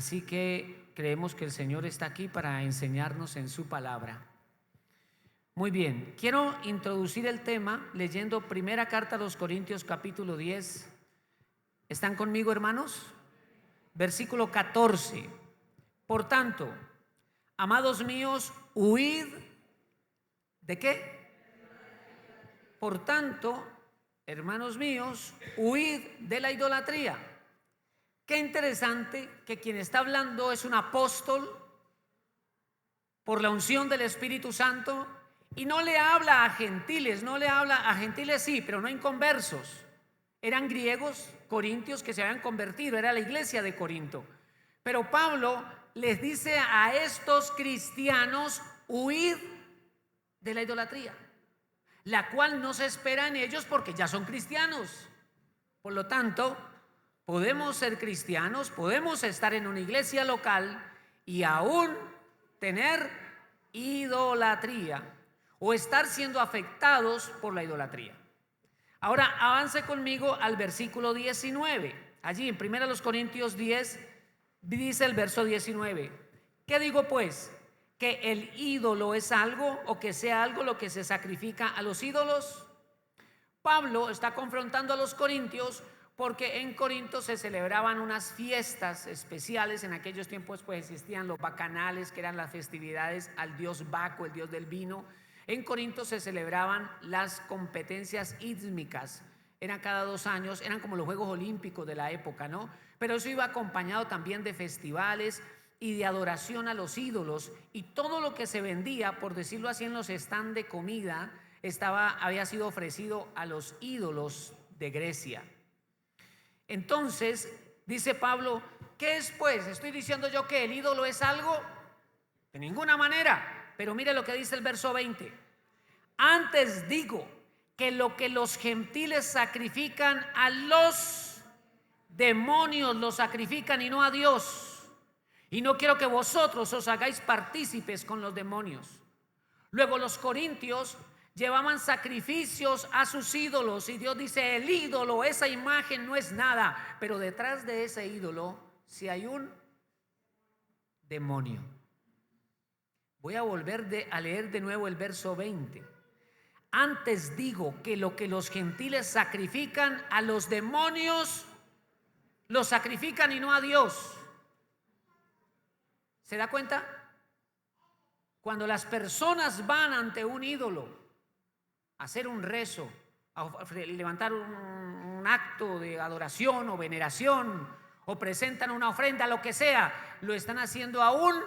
Así que creemos que el Señor está aquí para enseñarnos en su palabra. Muy bien, quiero introducir el tema leyendo primera carta a los Corintios capítulo 10. ¿Están conmigo, hermanos? Versículo 14. Por tanto, amados míos, huid ¿de qué? Por tanto, hermanos míos, huid de la idolatría. Qué interesante que quien está hablando es un apóstol por la unción del Espíritu Santo y no le habla a gentiles, sí, pero no inconversos. Eran griegos, corintios que se habían convertido, era la iglesia de Corinto. Pero Pablo les dice a estos cristianos: huid de la idolatría, la cual no se espera en ellos porque ya son cristianos. Por lo tanto, podemos ser cristianos, podemos estar en una iglesia local y aún tener idolatría o estar siendo afectados por la idolatría. Ahora avance conmigo al versículo 19. Allí en 1 Corintios 10 dice el verso 19: ¿qué digo pues? ¿Que el ídolo es algo o que sea algo lo que se sacrifica a los ídolos? Pablo está confrontando a los corintios porque en Corinto se celebraban unas fiestas especiales. En aquellos tiempos pues existían los bacanales, que eran las festividades al dios Baco, el dios del vino. En Corinto se celebraban las competencias ídmicas, eran cada 2 años, eran como los Juegos Olímpicos de la época, ¿no? Pero eso iba acompañado también de festivales y de adoración a los ídolos, y todo lo que se vendía, por decirlo así, en los stands de comida había sido ofrecido a los ídolos de Grecia. Entonces dice Pablo: ¿qué es pues? ¿Estoy diciendo yo que el ídolo es algo? De ninguna manera. Pero mire lo que dice el verso 20: antes digo que lo que los gentiles sacrifican a los demonios lo sacrifican y no a Dios. Y no quiero que vosotros os hagáis partícipes con los demonios. Luego los corintios llevaban sacrificios a sus ídolos y Dios dice: el ídolo, esa imagen no es nada, pero detrás de ese ídolo sí hay un demonio. Voy a volver a leer de nuevo el verso 20. Antes digo que lo que los gentiles sacrifican a los demonios lo sacrifican y no a Dios. ¿Se da cuenta? Cuando las personas van ante un ídolo a hacer un rezo, a levantar un acto de adoración o veneración, o presentan una ofrenda, lo que sea, lo están haciendo a un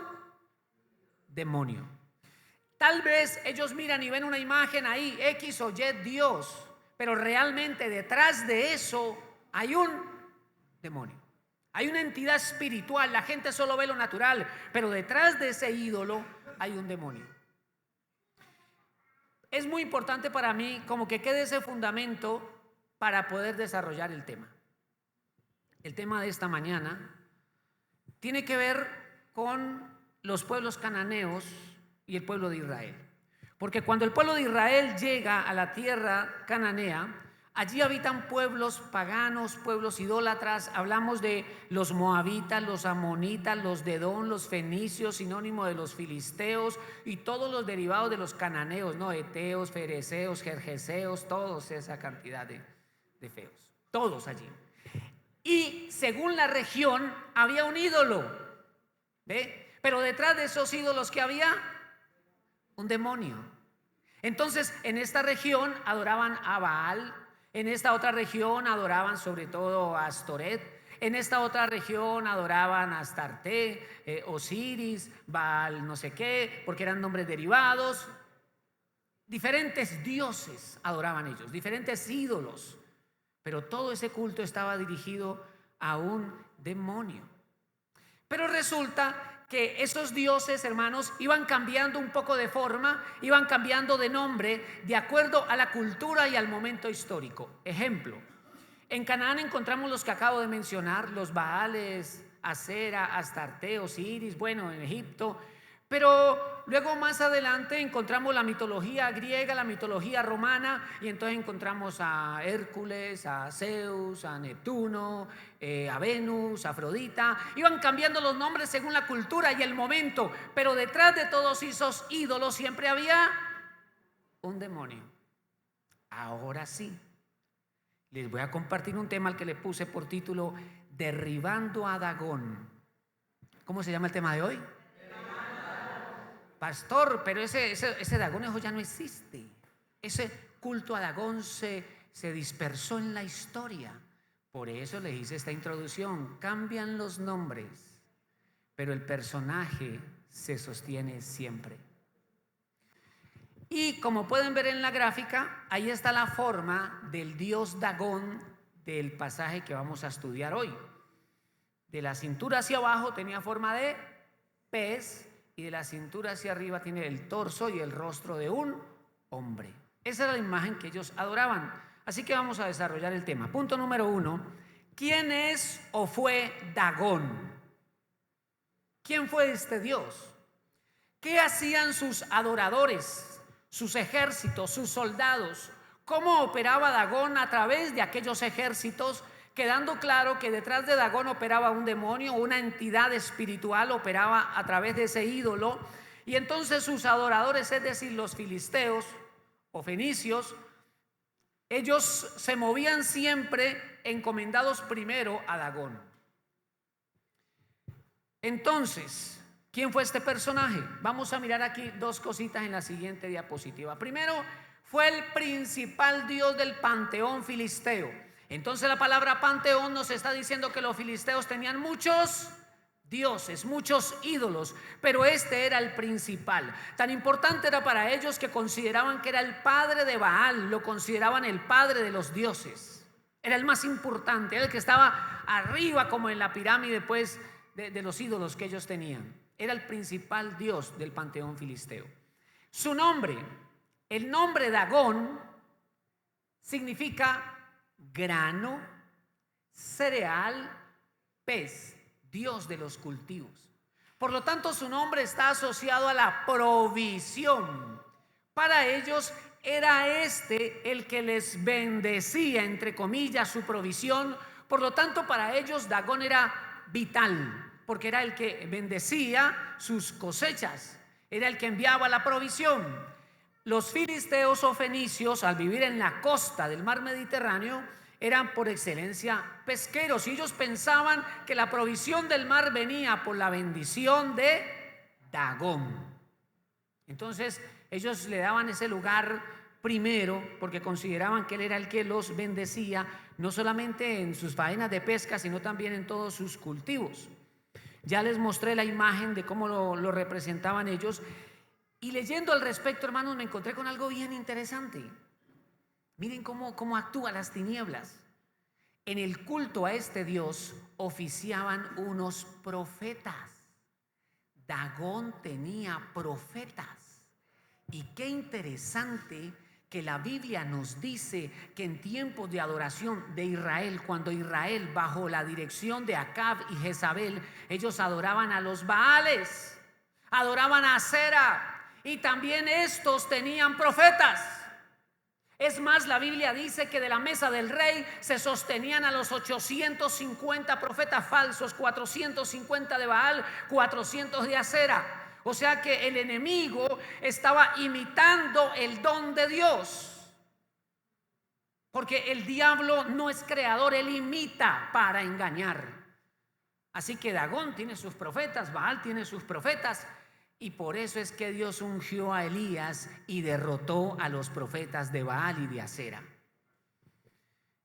demonio. Tal vez ellos miran y ven una imagen ahí, X o Y Dios, pero realmente detrás de eso hay un demonio. Hay una entidad espiritual. La gente solo ve lo natural, pero detrás de ese ídolo hay un demonio. Es muy importante para mí como que quede ese fundamento para poder desarrollar el tema. El tema de esta mañana tiene que ver con los pueblos cananeos y el pueblo de Israel. Porque cuando el pueblo de Israel llega a la tierra cananea, allí habitan pueblos paganos, pueblos idólatras. Hablamos de los moabitas, los amonitas, los de Edom, los fenicios, sinónimo de los filisteos, y todos los derivados de los cananeos, ¿no? Eteos, fereceos, gergeseos, todos esa cantidad de feos, todos allí. Y según la región había un ídolo, ¿ve? Pero detrás de esos ídolos que había un demonio. Entonces en esta región adoraban a Baal, en esta otra región adoraban sobre todo a Astoret, en esta otra región adoraban a Astarte, Osiris, Baal no sé qué, porque eran nombres derivados. Diferentes dioses adoraban ellos, diferentes ídolos, pero todo ese culto estaba dirigido a un demonio. Pero resulta que esos dioses, hermanos, iban cambiando un poco de forma, iban cambiando de nombre de acuerdo a la cultura y al momento histórico. Ejemplo, en Canaán encontramos los que acabo de mencionar, los Baales, Asera, Astarte, Osiris, bueno, en Egipto. Pero luego más adelante encontramos la mitología griega, la mitología romana, y entonces encontramos a Hércules, a Zeus, a Neptuno, a Venus, a Afrodita. Iban cambiando los nombres según la cultura y el momento, pero detrás de todos esos ídolos siempre había un demonio. Ahora sí, les voy a compartir un tema al que le puse por título Derribando a Dagón. ¿Cómo se llama el tema de hoy? Pastor, pero ese Dagón eso ya no existe. Ese culto a Dagón se dispersó en la historia. Por eso le hice esta introducción. Cambian los nombres, pero el personaje se sostiene siempre. Y como pueden ver en la gráfica, ahí está la forma del dios Dagón del pasaje que vamos a estudiar hoy. De la cintura hacia abajo tenía forma de pez, y de la cintura hacia arriba tiene el torso y el rostro de un hombre. Esa era la imagen que ellos adoraban. Así que vamos a desarrollar el tema. Punto número 1. ¿Quién es o fue Dagón? ¿Quién fue este dios? ¿Qué hacían sus adoradores, sus ejércitos, sus soldados? ¿Cómo operaba Dagón a través de aquellos ejércitos? Quedando claro que detrás de Dagón operaba un demonio, una entidad espiritual operaba a través de ese ídolo. Y entonces sus adoradores, es decir, los filisteos o fenicios, ellos se movían siempre encomendados primero a Dagón. Entonces, ¿quién fue este personaje? Vamos a mirar aquí dos cositas en la siguiente diapositiva. Primero, fue el principal dios del panteón filisteo. Entonces la palabra panteón nos está diciendo que los filisteos tenían muchos dioses, muchos ídolos, pero este era el principal. Tan importante era para ellos que consideraban que era el padre de Baal, lo consideraban el padre de los dioses. Era el más importante, era el que estaba arriba como en la pirámide pues de los ídolos que ellos tenían. Era el principal dios del panteón filisteo. Su nombre, el nombre Dagón, significa grano, cereal, pez, dios de los cultivos. Por lo tanto, su nombre está asociado a la provisión. Para ellos era este el que les bendecía, entre comillas, su provisión. Por lo tanto, para ellos Dagón era vital, porque era el que bendecía sus cosechas, era el que enviaba la provisión. Los filisteos o fenicios, al vivir en la costa del mar Mediterráneo, eran por excelencia pesqueros, y ellos pensaban que la provisión del mar venía por la bendición de Dagón. Entonces ellos le daban ese lugar primero porque consideraban que él era el que los bendecía, no solamente en sus faenas de pesca, sino también en todos sus cultivos. Ya les mostré la imagen de cómo lo representaban ellos. Y leyendo al respecto, hermanos, me encontré con algo bien interesante. Miren cómo actúan las tinieblas. En el culto a este Dios oficiaban unos profetas. Dagón tenía profetas. Y qué interesante que la Biblia nos dice que en tiempos de adoración de Israel, cuando Israel bajo la dirección de Acab y Jezabel, ellos adoraban a los Baales, adoraban a Acera. Y también estos tenían profetas. Es más, la Biblia dice que de la mesa del rey se sostenían a los 850 profetas falsos, 450 de Baal, 400 de Acera. O sea que el enemigo estaba imitando el don de Dios, porque el diablo no es creador, él imita para engañar. Así que Dagón tiene sus profetas, Baal tiene sus profetas. Y por eso es que Dios ungió a Elías y derrotó a los profetas de Baal y de Acera.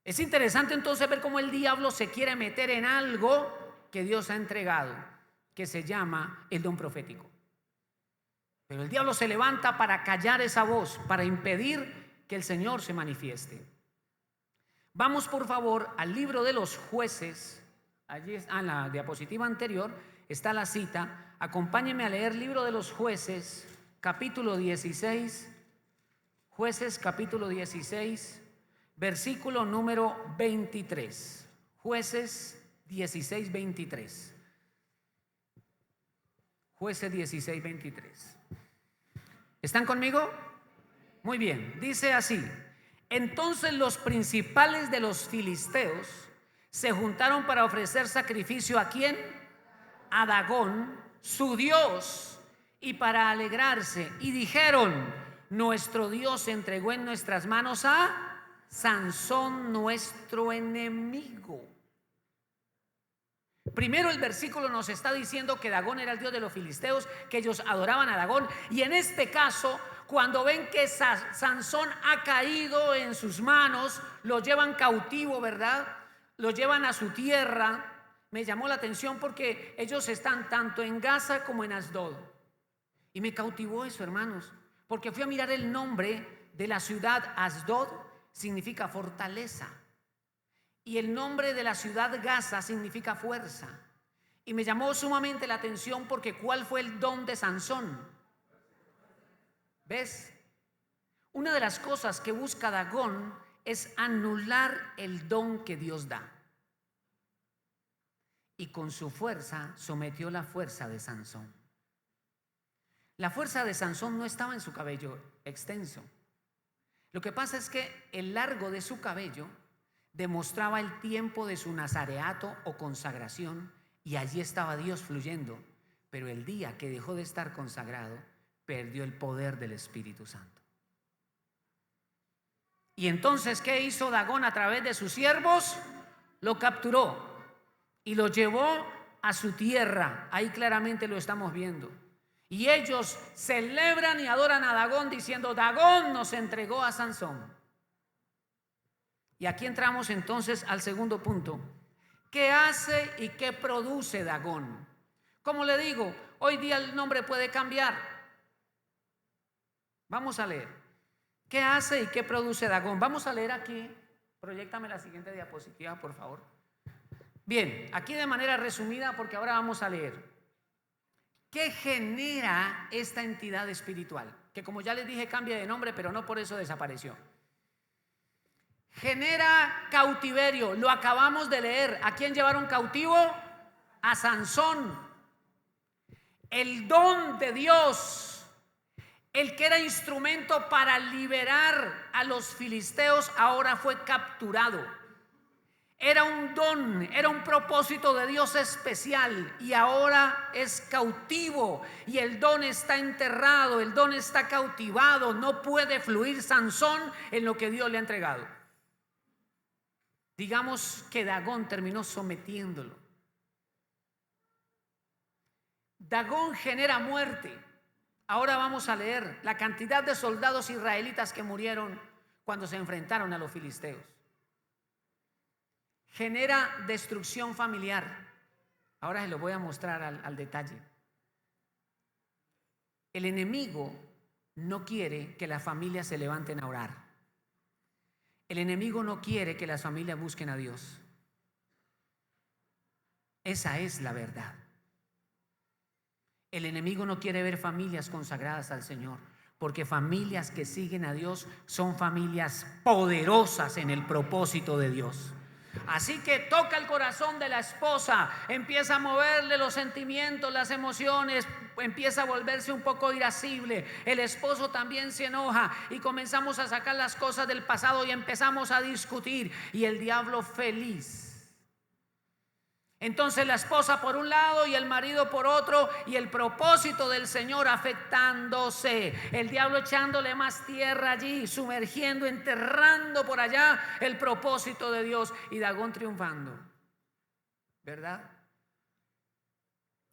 Es interesante entonces ver cómo el diablo se quiere meter en algo que Dios ha entregado, que se llama el don profético. Pero el diablo se levanta para callar esa voz, para impedir que el Señor se manifieste. Vamos por favor al libro de los Jueces. Allí está, en la diapositiva anterior está la cita. Acompáñenme a leer libro de los Jueces, capítulo 16. Jueces, capítulo 16, versículo número 23. Jueces 16, 23. Jueces 16, 23. ¿Están conmigo? Muy bien, dice así: entonces los principales de los filisteos se juntaron para ofrecer sacrificio ¿a quién? A Dagón, su dios, y para alegrarse, y dijeron: nuestro Dios entregó en nuestras manos a Sansón, nuestro enemigo. Primero el versículo nos está diciendo que Dagón era el dios de los filisteos, que ellos adoraban a Dagón, y en este caso, cuando ven que Sansón ha caído en sus manos, lo llevan cautivo, ¿verdad? Lo llevan a su tierra. Me llamó la atención porque ellos están tanto en Gaza como en Asdod. Y me cautivó eso, hermanos, porque fui a mirar el nombre de la ciudad. Asdod significa fortaleza, y el nombre de la ciudad Gaza significa fuerza. Y me llamó sumamente la atención porque ¿cuál fue el don de Sansón? ¿Ves? Una de las cosas que busca Dagón es anular el don que Dios da. Y con su fuerza sometió la fuerza de Sansón. La fuerza de Sansón no estaba en su cabello extenso. Lo que pasa es que el largo de su cabello demostraba el tiempo de su nazareato o consagración, y allí estaba Dios fluyendo. Pero el día que dejó de estar consagrado, perdió el poder del Espíritu Santo. Y entonces, ¿qué hizo Dagón a través de sus siervos? Lo capturó y lo llevó a su tierra. Ahí claramente lo estamos viendo. Y ellos celebran y adoran a Dagón diciendo: Dagón nos entregó a Sansón. Y aquí entramos entonces al segundo punto. ¿Qué hace y qué produce Dagón? Como le digo, hoy día el nombre puede cambiar. Vamos a leer. ¿Qué hace y qué produce Dagón? Vamos a leer aquí. Proyéctame la siguiente diapositiva, por favor. Bien, aquí de manera resumida, porque ahora vamos a leer. ¿Qué genera esta entidad espiritual? Que, como ya les dije, cambia de nombre, pero no por eso desapareció. Genera cautiverio. Lo acabamos de leer. ¿A quién llevaron cautivo? A Sansón. El don de Dios, el que era instrumento para liberar a los filisteos, ahora fue capturado. Era un don, era un propósito de Dios especial, y ahora es cautivo, y el don está enterrado, el don está cautivado. No puede fluir Sansón en lo que Dios le ha entregado. Digamos que Dagón terminó sometiéndolo. Dagón genera muerte. Ahora vamos a leer la cantidad de soldados israelitas que murieron cuando se enfrentaron a los filisteos. Genera destrucción familiar. Ahora se lo voy a mostrar al detalle. El enemigo no quiere que las familias se levanten a orar. El enemigo no quiere que las familias busquen a Dios. Esa es la verdad. El enemigo no quiere ver familias consagradas al Señor, porque familias que siguen a Dios son familias poderosas en el propósito de Dios. Así que toca el corazón de la esposa, empieza a moverle los sentimientos, las emociones, empieza a volverse un poco irascible. El esposo también se enoja y comenzamos a sacar las cosas del pasado y empezamos a discutir, y el diablo feliz. Entonces la esposa por un lado y el marido por otro, y el propósito del Señor afectándose, el diablo echándole más tierra allí, sumergiendo, enterrando por allá el propósito de Dios, y Dagón triunfando, ¿verdad?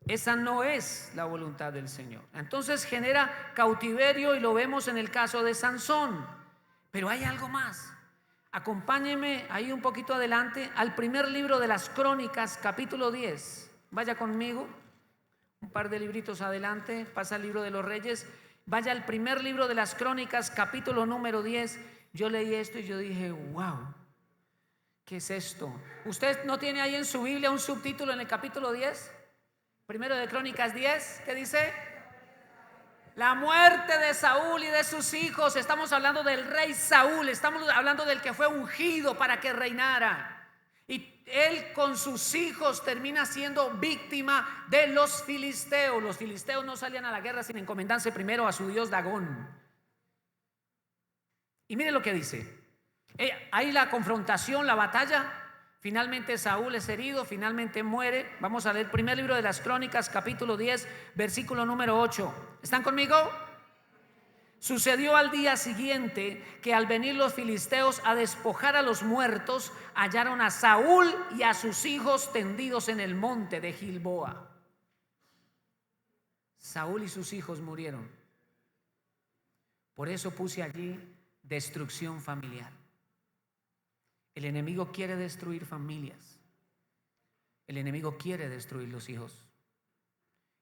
Esa no es la voluntad del Señor. Entonces genera cautiverio, y lo vemos en el caso de Sansón. Pero hay algo más. Acompáñenme ahí un poquito adelante al primer libro de las Crónicas, capítulo 10. Vaya conmigo un par de libritos adelante, pasa el libro de los Reyes. Vaya al primer libro de las Crónicas, capítulo número 10. Yo leí esto y yo dije: wow, ¿qué es esto? ¿Usted no tiene ahí en su Biblia un subtítulo en el capítulo 10? Primero de Crónicas 10, ¿qué dice? La muerte de Saúl y de sus hijos. Estamos hablando del rey Saúl, estamos hablando del que fue ungido para que reinara. Y él con sus hijos termina siendo víctima de los filisteos. Los filisteos no salían a la guerra sin encomendarse primero a su dios Dagón. Y mire lo que dice. Ahí la confrontación, la batalla. Finalmente Saúl es herido, finalmente muere. Vamos a leer primer libro de las Crónicas, capítulo 10, versículo número 8. ¿Están conmigo? Sucedió al día siguiente que al venir los filisteos a despojar a los muertos, hallaron a Saúl y a sus hijos tendidos en el monte de Gilboa. Saúl y sus hijos murieron. Por eso puse allí destrucción familiar. El enemigo quiere destruir familias. El enemigo quiere destruir los hijos.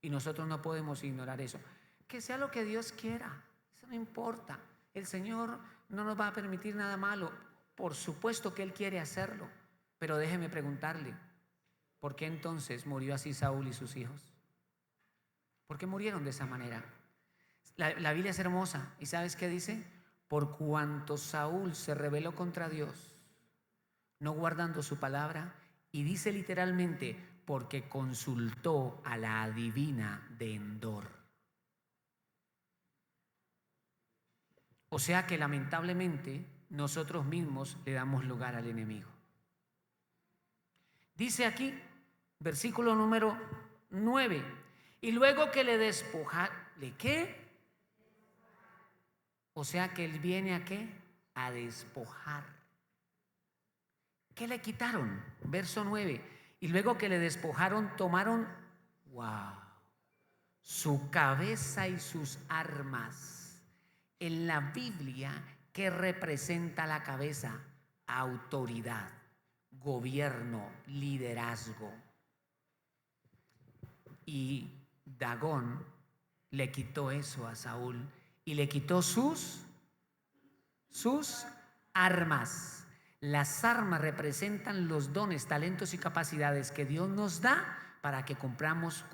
Y nosotros no podemos ignorar eso. Que sea lo que Dios quiera. No importa, el Señor no nos va a permitir nada malo. Por supuesto que Él quiere hacerlo, pero déjeme preguntarle, ¿por qué entonces murió así Saúl y sus hijos? ¿Por qué murieron de esa manera? La Biblia es hermosa y ¿sabes qué dice? Por cuanto Saúl se rebeló contra Dios, no guardando su palabra, y dice literalmente, porque consultó a la adivina de Endor. O sea que lamentablemente nosotros mismos le damos lugar al enemigo. Dice aquí, versículo número 9, y luego que le despojaron, ¿de qué? O sea que él viene ¿a qué? A despojar. ¿Qué le quitaron? Verso 9, y luego que le despojaron, tomaron, wow, su cabeza y sus armas. En la Biblia, ¿qué representa la cabeza? Autoridad, gobierno, liderazgo. Y Dagón le quitó eso a Saúl y le quitó sus armas. Las armas representan los dones, talentos y capacidades que Dios nos da para que cumplamos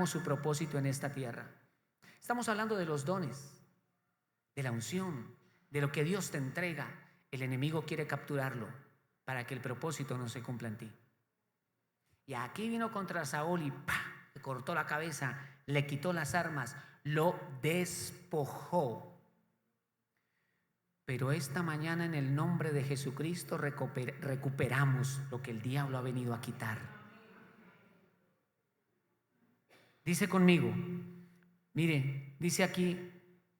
su propósito en esta tierra. Estamos hablando de los dones, de la unción, de lo que Dios te entrega. El enemigo quiere capturarlo para que el propósito no se cumpla en ti. Y aquí vino contra Saúl y ¡pah!, le cortó la cabeza, le quitó las armas, lo despojó. Pero esta mañana en el nombre de Jesucristo recuperamos lo que el diablo ha venido a quitar. Dice conmigo, mire, dice aquí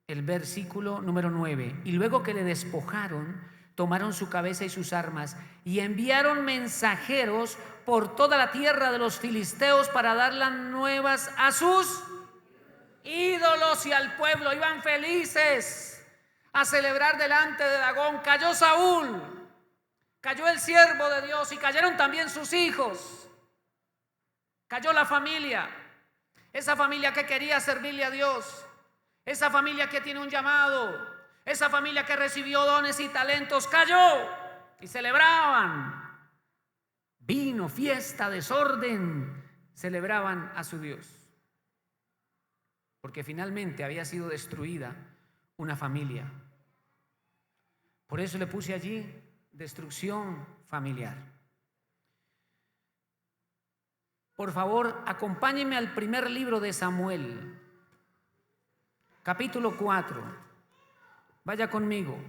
el versículo número 9, y luego que le despojaron, tomaron su cabeza y sus armas y enviaron mensajeros por toda la tierra de los filisteos para dar las nuevas a sus ídolos y al pueblo. Iban felices a celebrar delante de Dagón. Cayó Saúl, cayó el siervo de Dios y cayeron también sus hijos. Cayó la familia, esa familia que quería servirle a Dios. Esa familia que tiene un llamado, esa familia que recibió dones y talentos, cayó y celebraban. Vino, fiesta, desorden, celebraban a su Dios. Porque finalmente había sido destruida una familia. Por eso le puse allí destrucción familiar. Por favor, acompáñenme al primer libro de Samuel. Capítulo 4, vaya conmigo,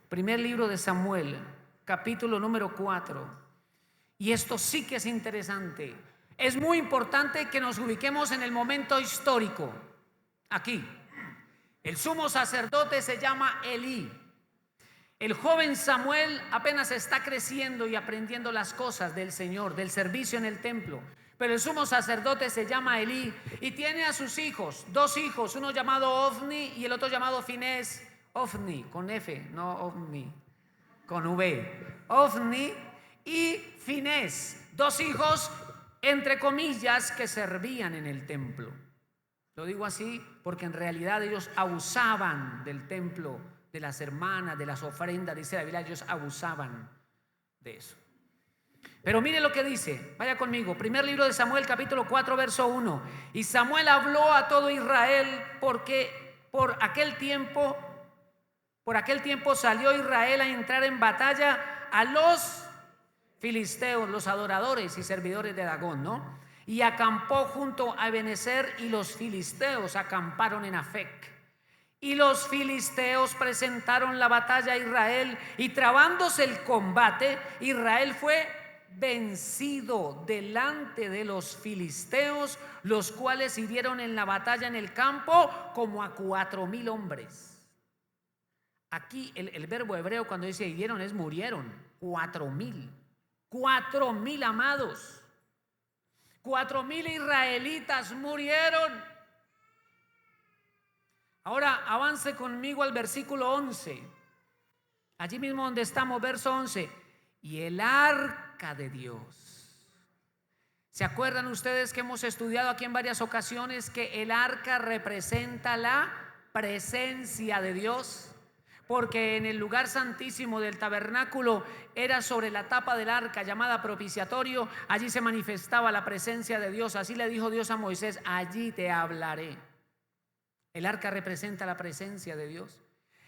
primer libro de Samuel, capítulo número 4. Y esto sí que es interesante. Es muy importante que nos ubiquemos en el momento histórico. Aquí, el sumo sacerdote se llama Elí. El joven Samuel apenas está creciendo y aprendiendo las cosas del Señor, del servicio en el templo. Pero el sumo sacerdote se llama Elí y tiene a sus hijos, dos hijos, uno llamado Ofni y el otro llamado Finés. Ofni, con F, no Ofni, con V. Ofni y Finés, dos hijos, entre comillas, que servían en el templo. Lo digo así porque en realidad ellos abusaban del templo, de las hermanas, de las ofrendas, dice la Biblia, ellos abusaban de eso. Pero mire lo que dice, vaya conmigo, primer libro de Samuel, capítulo 4, verso 1. Y Samuel habló a todo Israel porque por aquel tiempo salió Israel a entrar en batalla a los filisteos, los adoradores y servidores de Dagón, ¿no? Y acampó junto a Ebenezer, y los filisteos acamparon en Afec. Y los filisteos presentaron la batalla a Israel, y trabándose el combate, Israel fue vencido delante de los filisteos, los cuales hirieron en la batalla en el campo como a 4,000 hombres. Aquí el verbo hebreo cuando dice hirieron es murieron. 4,000 amados, 4,000 israelitas murieron. Ahora avance conmigo al versículo 11, allí mismo donde estamos, verso 11. Y el arca de Dios. ¿Se acuerdan ustedes que hemos estudiado aquí en varias ocasiones que el arca representa la presencia de Dios? Porque en el lugar santísimo del tabernáculo era sobre la tapa del arca llamada propiciatorio, allí se manifestaba la presencia de Dios. Así le dijo Dios a Moisés: allí te hablaré. El arca representa la presencia de Dios.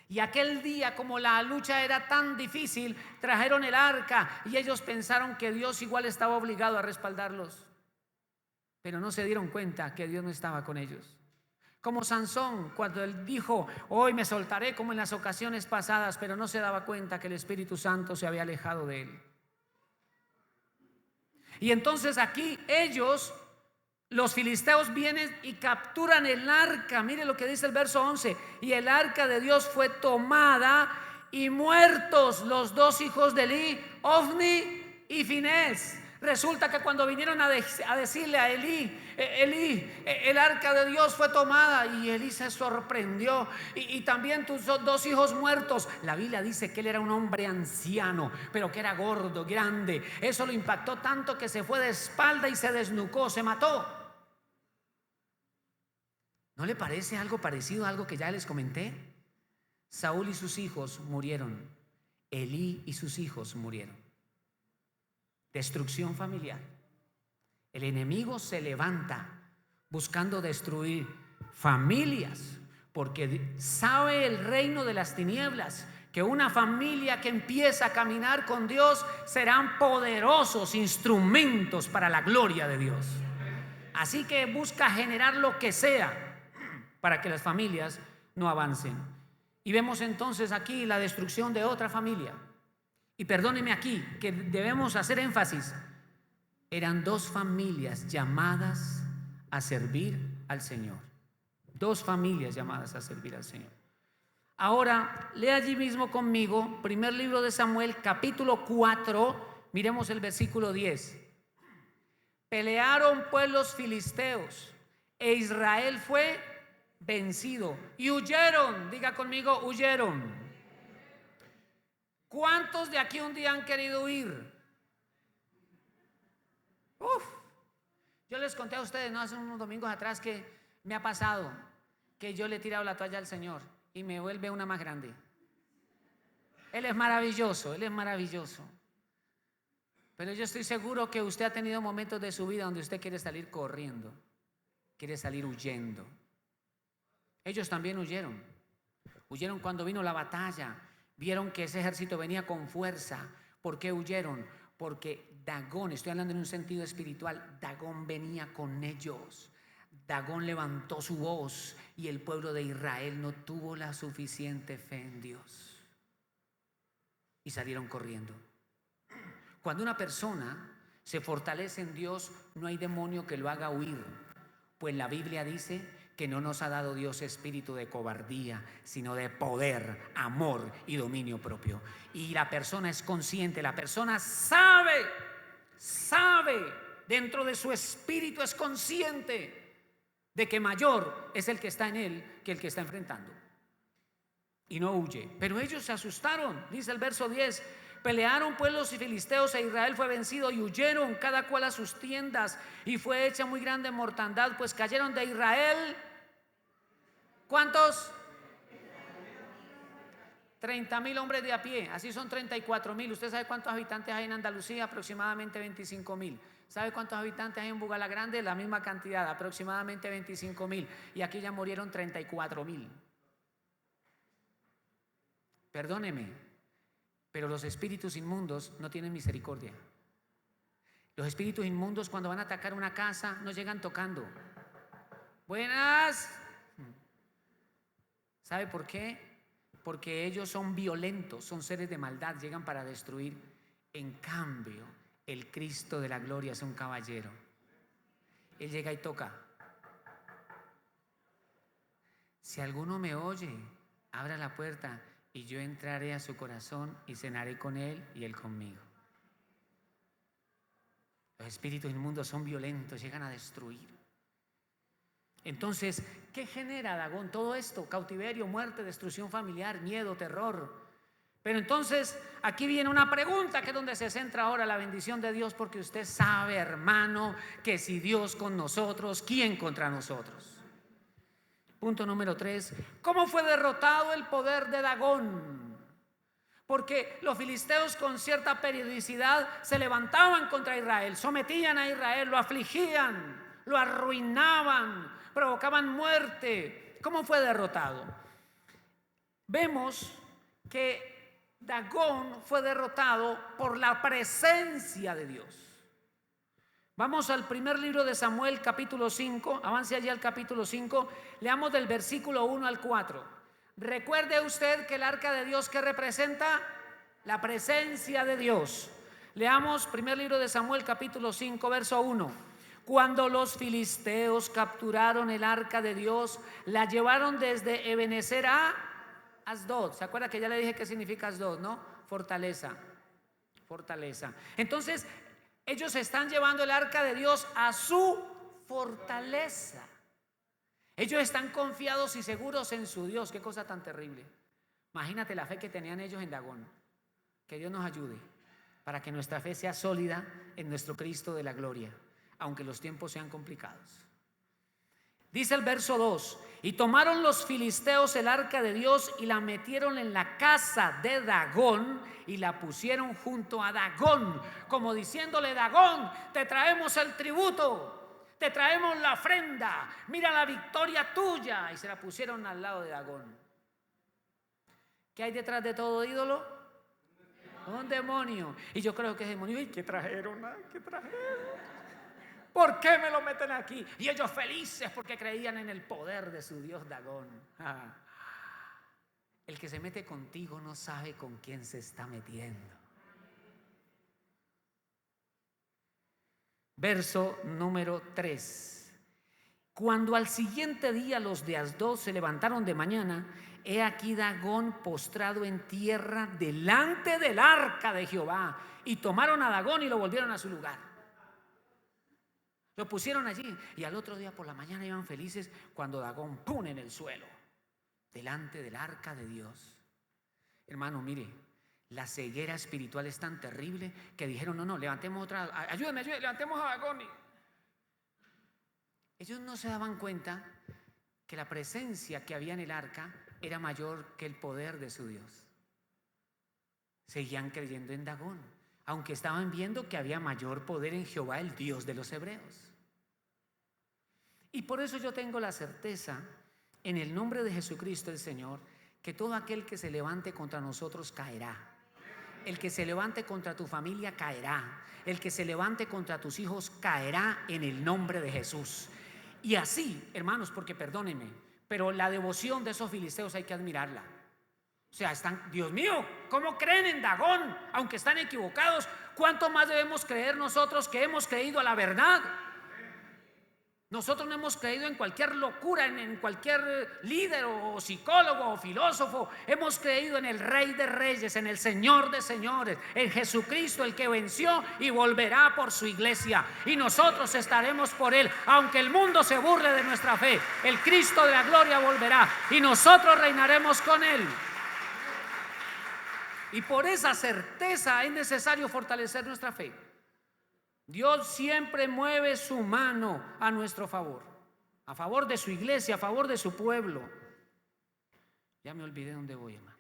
Y aquel día, como la lucha era tan difícil, trajeron el arca y ellos pensaron que Dios igual estaba obligado a respaldarlos, pero no se dieron cuenta que Dios no estaba con ellos. Como Sansón, cuando él dijo: hoy me soltaré, como en las ocasiones pasadas, pero no se daba cuenta que el Espíritu Santo se había alejado de él. Y entonces aquí ellos, los filisteos, vienen y capturan el arca. Mire lo que dice el verso 11: y el arca de Dios fue tomada, y muertos los 2 hijos de Elí, Ofni y Finés. Resulta que cuando vinieron a decirle a Elí: el arca de Dios fue tomada, y Elí se sorprendió, y también tus 2 hijos muertos. La Biblia dice que él era un hombre anciano, pero que era gordo, grande. Eso lo impactó tanto que se fue de espalda y se desnucó, se mató. ¿No le parece algo parecido a algo que ya les comenté? Saúl y sus hijos murieron, Elí y sus hijos murieron. Destrucción familiar. El enemigo se levanta buscando destruir familias, porque sabe el reino de las tinieblas que una familia que empieza a caminar con Dios serán poderosos instrumentos para la gloria de Dios. Así que busca generar lo que sea para que las familias no avancen. Y vemos entonces aquí la destrucción de otra familia. Y perdónenme aquí que debemos hacer énfasis: eran 2 familias llamadas a servir al Señor. 2 familias llamadas a servir al Señor. Ahora, lea allí mismo conmigo, primer libro de Samuel, capítulo 4, miremos el versículo 10. Pelearon pues los filisteos, e Israel fue vencido, y huyeron. Diga conmigo: huyeron. ¿Cuántos de aquí un día han querido huir? Yo les conté a ustedes, no, hace unos domingos atrás, que me ha pasado que yo le he tirado la toalla al Señor y me vuelve una más grande. Él es maravilloso, Él es maravilloso. Pero yo estoy seguro que usted ha tenido momentos de su vida donde usted quiere salir corriendo, quiere salir huyendo. Ellos también huyeron. Huyeron cuando vino la batalla. Vieron que ese ejército venía con fuerza. ¿Por qué huyeron? Porque Dagón, estoy hablando en un sentido espiritual, Dagón venía con ellos. Dagón levantó su voz y el pueblo de Israel no tuvo la suficiente fe en Dios y salieron corriendo. Cuando una persona se fortalece en Dios, no hay demonio que lo haga huir, pues la Biblia dice que no nos ha dado Dios espíritu de cobardía, sino de poder, amor y dominio propio. Y la persona es consciente, la persona sabe, dentro de su espíritu es consciente de que mayor es el que está en él que el que está enfrentando. Y no huye. Pero ellos se asustaron, dice el verso 10. Pelearon pues los filisteos, e Israel fue vencido, y huyeron cada cual a sus tiendas, y fue hecha muy grande mortandad, pues cayeron de Israel. ¿Cuántos? 30,000 hombres de a pie. Así son 34,000. ¿Usted sabe cuántos habitantes hay en Andalucía? Aproximadamente 25,000. ¿Sabe cuántos habitantes hay en Bugalagrande? La misma cantidad, aproximadamente 25,000. Y aquí ya murieron 34,000. Perdóneme, pero los espíritus inmundos no tienen misericordia. Los espíritus inmundos, cuando van a atacar una casa, no llegan tocando. Buenas. ¿Sabe por qué? Porque ellos son violentos, son seres de maldad, llegan para destruir. En cambio, el Cristo de la gloria es un caballero. Él llega y toca. Si alguno me oye, abra la puerta y yo entraré a su corazón y cenaré con él y él conmigo. Los espíritus inmundos son violentos, llegan a destruir. Entonces, ¿qué genera Dagón? Todo esto: cautiverio, muerte, destrucción familiar, miedo, terror. Pero entonces aquí viene una pregunta, que es donde se centra ahora la bendición de Dios, porque usted sabe, hermano, que si Dios con nosotros, ¿quién contra nosotros? Punto número 3. ¿Cómo fue derrotado el poder de Dagón? Porque los filisteos con cierta periodicidad se levantaban contra Israel, sometían a Israel, lo afligían, lo arruinaban, provocaban muerte. ¿Cómo fue derrotado? Vemos que Dagón fue derrotado por la presencia de Dios. Vamos al primer libro de Samuel, capítulo 5. Avance allí al capítulo 5. Leamos del versículo 1 al 4. Recuerde usted que el arca de Dios, ¿qué representa? La presencia de Dios. Leamos primer libro de Samuel, capítulo 5, verso 1. Cuando los filisteos capturaron el arca de Dios, la llevaron desde Ebenezer a Asdod. ¿Se acuerda que ya le dije qué significa Asdod, no? Fortaleza. Fortaleza. Entonces, ellos están llevando el arca de Dios a su fortaleza. Ellos están confiados y seguros en su Dios. Qué cosa tan terrible. Imagínate la fe que tenían ellos en Dagón. Que Dios nos ayude para que nuestra fe sea sólida en nuestro Cristo de la gloria, aunque los tiempos sean complicados. Dice el verso 2: y tomaron los filisteos el arca de Dios y la metieron en la casa de Dagón y la pusieron junto a Dagón, como diciéndole: Dagón, te traemos el tributo, te traemos la ofrenda, mira la victoria tuya. Y se la pusieron al lado de Dagón. ¿Qué hay detrás de todo ídolo? Un demonio. Y yo creo que es demonio. ¿Y qué trajeron? ¿Qué trajeron? ¿Por qué me lo meten aquí? Y ellos felices porque creían en el poder de su Dios Dagón. El que se mete contigo no sabe con quién se está metiendo. Verso número 3. Cuando al siguiente día los de Asdod se levantaron de mañana, he aquí Dagón postrado en tierra delante del arca de Jehová. Y tomaron a Dagón y lo volvieron a su lugar. Lo pusieron allí. Y al otro día por la mañana iban felices cuando Dagón ¡pum! En el suelo, delante del arca de Dios. Hermano, mire, la ceguera espiritual es tan terrible que dijeron: no, levantemos otra, ayúdenme, levantemos a Dagón. Ellos no se daban cuenta que la presencia que había en el arca era mayor que el poder de su Dios. Seguían creyendo en Dagón, aunque estaban viendo que había mayor poder en Jehová, el Dios de los hebreos. Y por eso yo tengo la certeza, en el nombre de Jesucristo el Señor, que todo aquel que se levante contra nosotros caerá. El que se levante contra tu familia caerá. El que se levante contra tus hijos caerá en el nombre de Jesús. Y así, hermanos, porque perdónenme, pero la devoción de esos filisteos hay que admirarla. O sea, están, Dios mío, ¿cómo creen en Dagón? Aunque están equivocados, ¿cuánto más debemos creer nosotros que hemos creído a la verdad? Nosotros no hemos creído en cualquier locura, en cualquier líder o psicólogo o filósofo. Hemos creído en el Rey de Reyes, en el Señor de Señores, en Jesucristo, el que venció y volverá por su iglesia. Y nosotros estaremos por Él. Aunque el mundo se burle de nuestra fe, el Cristo de la gloria volverá y nosotros reinaremos con Él. Y por esa certeza es necesario fortalecer nuestra fe. Dios siempre mueve su mano a nuestro favor, a favor de su iglesia, a favor de su pueblo. Ya me olvidé dónde voy, hermano.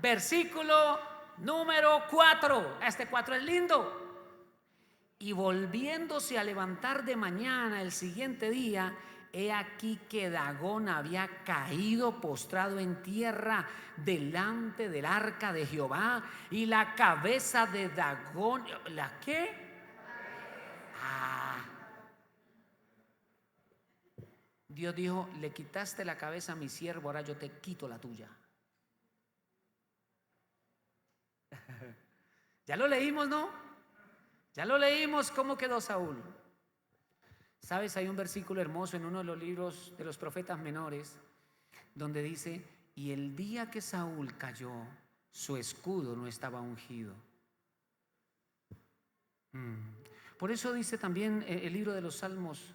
Versículo número 4. Este 4 es lindo. Y volviéndose a levantar de mañana el siguiente día, he aquí que Dagón había caído postrado en tierra delante del arca de Jehová, y la cabeza de Dagón, ¿la qué? Dios dijo: le quitaste la cabeza a mi siervo, ahora yo te quito la tuya. Ya lo leímos, ¿no? Ya lo leímos cómo quedó Saúl. Sabes, hay un versículo hermoso en uno de los libros de los profetas menores donde dice: y el día que Saúl cayó, su escudo no estaba ungido. Por eso dice también el libro de los Salmos: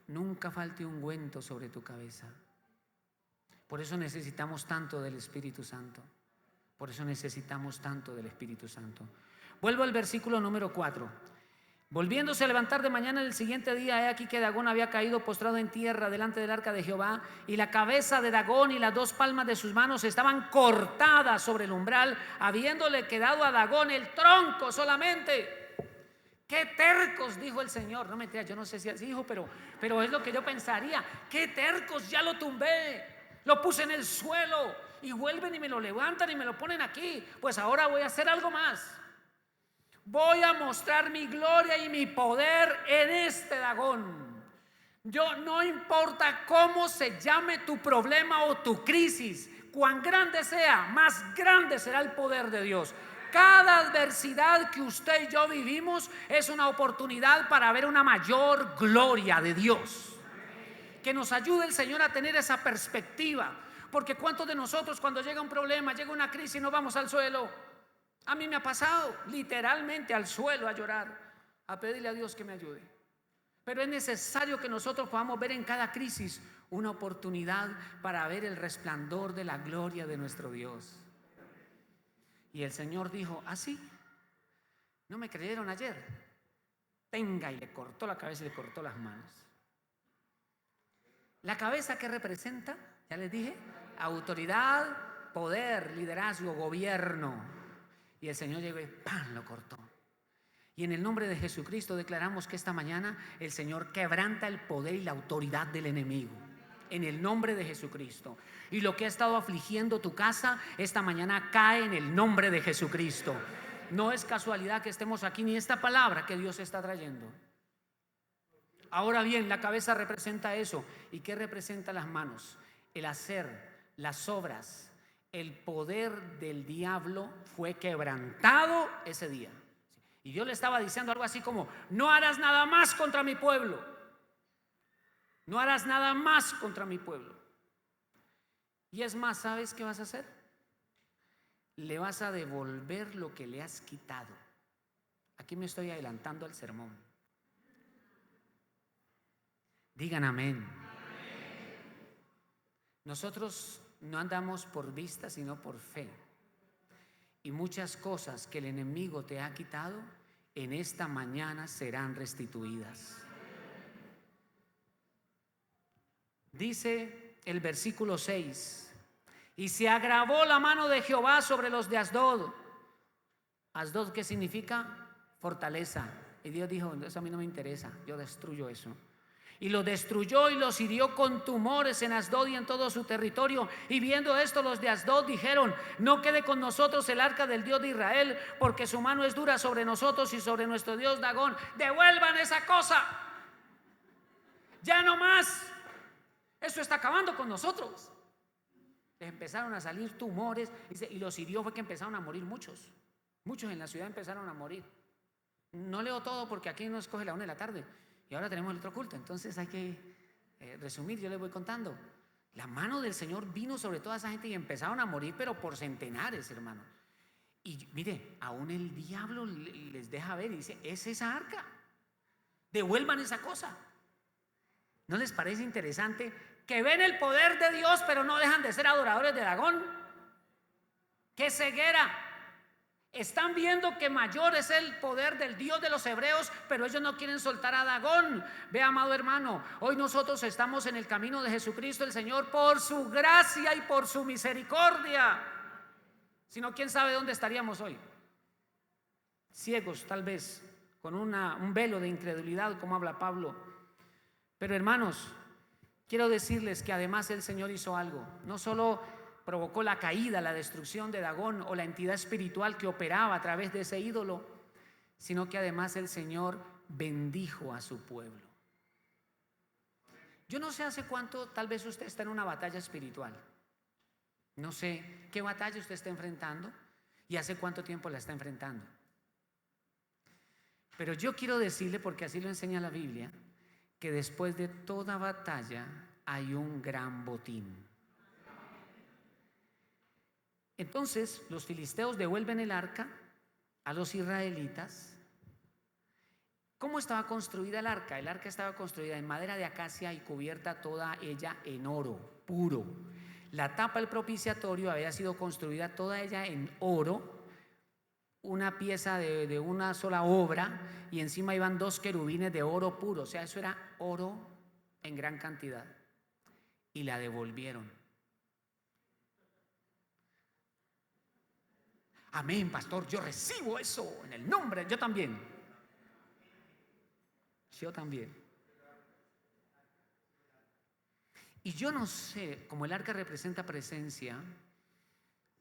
nunca falte ungüento sobre tu cabeza. Por eso necesitamos tanto del Espíritu Santo. Por eso necesitamos tanto del Espíritu Santo. Vuelvo al versículo número 4. Volviéndose a levantar de mañana el siguiente día, he aquí que Dagón había caído postrado en tierra delante del arca de Jehová, y la cabeza de Dagón y las 2 palmas de sus manos estaban cortadas sobre el umbral, habiéndole quedado a Dagón el tronco solamente. ¡Qué tercos!, dijo el Señor. No mentira, yo no sé si así dijo, pero es lo que yo pensaría. ¡Qué tercos! Ya lo tumbé, lo puse en el suelo, y vuelven y me lo levantan y me lo ponen aquí. Pues ahora voy a hacer algo más. Voy a mostrar mi gloria y mi poder en este Dagón. Yo, no importa cómo se llame tu problema o tu crisis, cuán grande sea, más grande será el poder de Dios. Cada adversidad que usted y yo vivimos es una oportunidad para ver una mayor gloria de Dios. Que nos ayude el Señor a tener esa perspectiva. Porque ¿cuántos de nosotros cuando llega un problema, llega una crisis, nos vamos al suelo? A mí me ha pasado literalmente al suelo a llorar, a pedirle a Dios que me ayude. Pero es necesario que nosotros podamos ver en cada crisis una oportunidad para ver el resplandor de la gloria de nuestro Dios. Y el Señor dijo: así, ¿no me creyeron ayer? Tenga, y le cortó la cabeza y le cortó las manos. La cabeza, ¿qué representa? Ya les dije: autoridad, poder, liderazgo, gobierno. Y el Señor llegó y ¡pam!, lo cortó. Y en el nombre de Jesucristo declaramos que esta mañana el Señor quebranta el poder y la autoridad del enemigo. En el nombre de Jesucristo. Y lo que ha estado afligiendo tu casa, esta mañana cae en el nombre de Jesucristo. No es casualidad que estemos aquí, ni esta palabra que Dios está trayendo. Ahora bien, la cabeza representa eso. ¿Y qué representa las manos? El hacer, las obras. El poder del diablo fue quebrantado ese día. Y Dios le estaba diciendo algo así como: no harás nada más contra mi pueblo. No harás nada más contra mi pueblo. Y es más, ¿sabes qué vas a hacer? Le vas a devolver lo que le has quitado. Aquí me estoy adelantando al sermón. Digan amén. Nosotros no andamos por vista, sino por fe. Y muchas cosas que el enemigo te ha quitado, en esta mañana serán restituidas. Dice el versículo 6: y se agravó la mano de Jehová sobre los de Asdod. Asdod, ¿qué significa? Fortaleza. Y Dios dijo: eso a mí no me interesa, yo destruyo eso. Y lo destruyó y los hirió con tumores en Asdod y en todo su territorio. Y viendo esto, los de Asdod dijeron: no quede con nosotros el arca del Dios de Israel, porque su mano es dura sobre nosotros y sobre nuestro Dios Dagón. Devuelvan esa cosa, ya no más. Eso está acabando con nosotros. Les empezaron a salir tumores y los hirió. Fue que empezaron a morir muchos en la ciudad empezaron a morir. No leo todo porque aquí nos coge la 1 de la tarde y ahora tenemos el otro culto, entonces hay que resumir. Yo les voy contando. La mano del Señor vino sobre toda esa gente y empezaron a morir, pero por centenares, hermano. Y mire, aún el diablo les deja ver y dice: es esa arca, devuelvan esa cosa. ¿No les parece interesante que ven el poder de Dios pero no dejan de ser adoradores de Dagón? ¡Qué ceguera! Están viendo que mayor es el poder del Dios de los hebreos, pero ellos no quieren soltar a Dagón. Ve, amado hermano, hoy nosotros estamos en el camino de Jesucristo el Señor por su gracia y por su misericordia. Si no, quién sabe dónde estaríamos hoy. Ciegos, tal vez, con un velo de incredulidad, como habla Pablo. Pero hermanos, quiero decirles que además el Señor hizo algo. No solo provocó la caída, la destrucción de Dagón o la entidad espiritual que operaba a través de ese ídolo, sino que además el Señor bendijo a su pueblo. Yo no sé hace cuánto, tal vez usted está en una batalla espiritual. No sé qué batalla usted está enfrentando y hace cuánto tiempo la está enfrentando. Pero yo quiero decirle, porque así lo enseña la Biblia, que después de toda batalla hay un gran botín. Entonces los filisteos devuelven el arca a los israelitas. ¿Cómo estaba construida el arca? El arca estaba construida en madera de acacia y cubierta toda ella en oro puro. La tapa del propiciatorio había sido construida toda ella en oro, una pieza de una sola obra, y encima iban 2 querubines de oro puro. O sea, eso era oro en gran cantidad. Y la devolvieron. Amén, pastor, yo recibo eso en el nombre. Yo también. Yo también. Y yo no sé, como el arca representa presencia,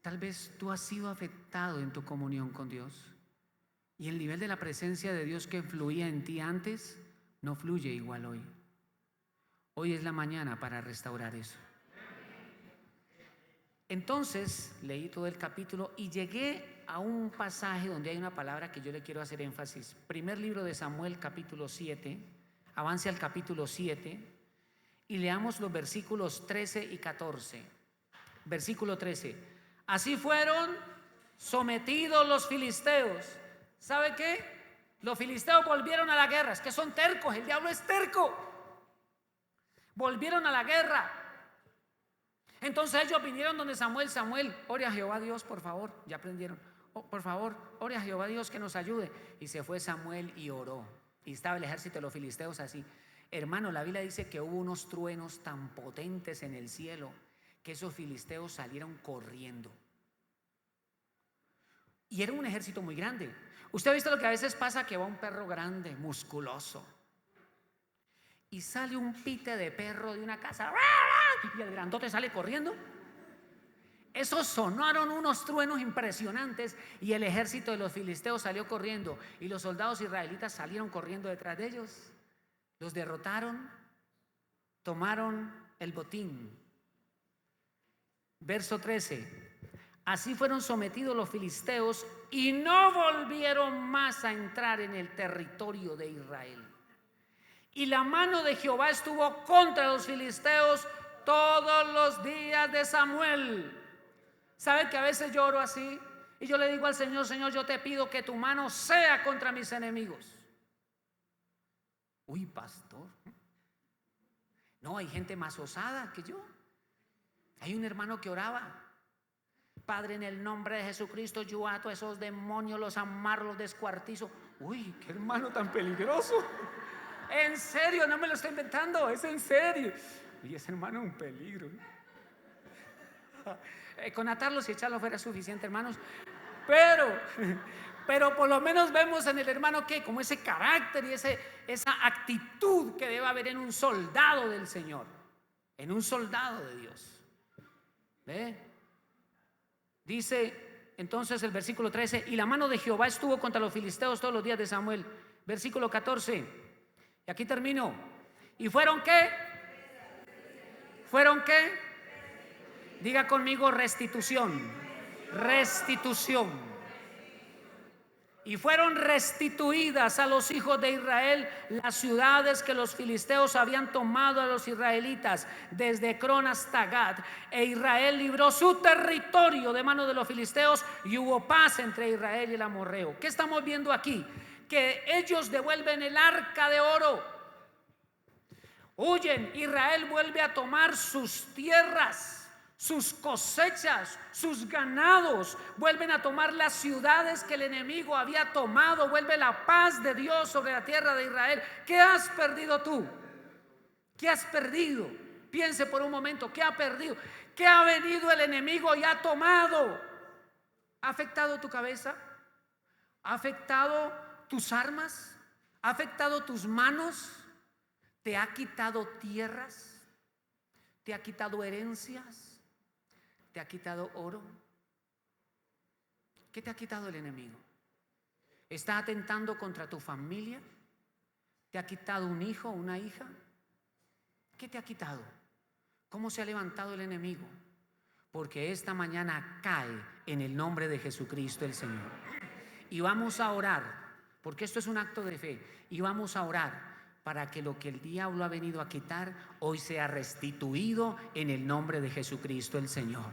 tal vez tú has sido afectado en tu comunión con Dios y el nivel de la presencia de Dios que fluía en ti antes no fluye igual hoy. Hoy es la mañana para restaurar eso. Entonces leí todo el capítulo y llegué a un pasaje donde hay una palabra que yo le quiero hacer énfasis. Primer libro de Samuel, capítulo 7. Avance al capítulo 7 y leamos los versículos 13 y 14. Versículo 13. Así fueron sometidos los filisteos. ¿Sabe qué? Los filisteos volvieron a la guerra. Es que son tercos, el diablo es terco. Volvieron a la guerra. Entonces ellos vinieron donde Samuel. Samuel, ore a Jehová Dios, por favor. Ya aprendieron. Por favor, ore a Jehová Dios que nos ayude. Y se fue Samuel y oró. Y estaba el ejército de los filisteos así. Hermano, la Biblia dice que hubo unos truenos tan potentes en el cielo que esos filisteos salieron corriendo. Y era un ejército muy grande. Usted ha visto lo que a veces pasa, que va un perro grande, musculoso, y sale un pite de perro de una casa y el grandote sale corriendo. Esos sonaron unos truenos impresionantes y el ejército de los filisteos salió corriendo y los soldados israelitas salieron corriendo detrás de ellos. Los derrotaron, tomaron el botín. Verso 13. Así fueron sometidos los filisteos y no volvieron más a entrar en el territorio de Israel. Y la mano de Jehová estuvo contra los filisteos todos los días de Samuel. ¿Sabe que a veces yo oro así? Y yo le digo al Señor: Señor, yo te pido que tu mano sea contra mis enemigos. Uy, pastor. No, hay gente más osada que yo. Hay un hermano que oraba: Padre, en el nombre de Jesucristo, yo ato a esos demonios, los amarro, los descuartizo. Uy, qué hermano tan peligroso. En serio, no me lo estoy inventando, es en serio. Y ese hermano es un peligro. Con atarlos y echarlos fuera es suficiente, hermanos. Pero por lo menos vemos en el hermano que como ese carácter y esa actitud que debe haber en un soldado del Señor, en un soldado de Dios. ¿Ve? Dice entonces el versículo 13: y la mano de Jehová estuvo contra los filisteos todos los días de Samuel. Versículo 14. Y aquí termino. ¿Y fueron qué? ¿Fueron qué? Diga conmigo: restitución. Restitución. Y fueron restituidas a los hijos de Israel las ciudades que los filisteos habían tomado a los israelitas, desde Ecrón hasta Gad. E Israel libró su territorio de mano de los filisteos, y hubo paz entre Israel y el amorreo. ¿Qué estamos viendo aquí? Que ellos devuelven el arca de oro. Huyen. Israel vuelve a tomar sus tierras, sus cosechas, sus ganados. Vuelven a tomar las ciudades que el enemigo había tomado. Vuelve la paz de Dios sobre la tierra de Israel. ¿Qué has perdido tú? ¿Qué has perdido? Piense por un momento, ¿qué ha perdido? ¿Qué ha venido el enemigo y ha tomado? ¿Ha afectado tu cabeza? ¿Ha afectado tus armas? ¿Ha afectado tus manos? ¿Te ha quitado tierras? ¿Te ha quitado herencias? ¿Te ha quitado oro? ¿Qué te ha quitado el enemigo? ¿Está atentando contra tu familia? ¿Te ha quitado un hijo o una hija? ¿Qué te ha quitado? ¿Cómo se ha levantado el enemigo? Porque esta mañana cae en el nombre de Jesucristo el Señor. Y vamos a orar, porque esto es un acto de fe, y vamos a orar para que lo que el diablo ha venido a quitar hoy sea restituido en el nombre de Jesucristo el Señor.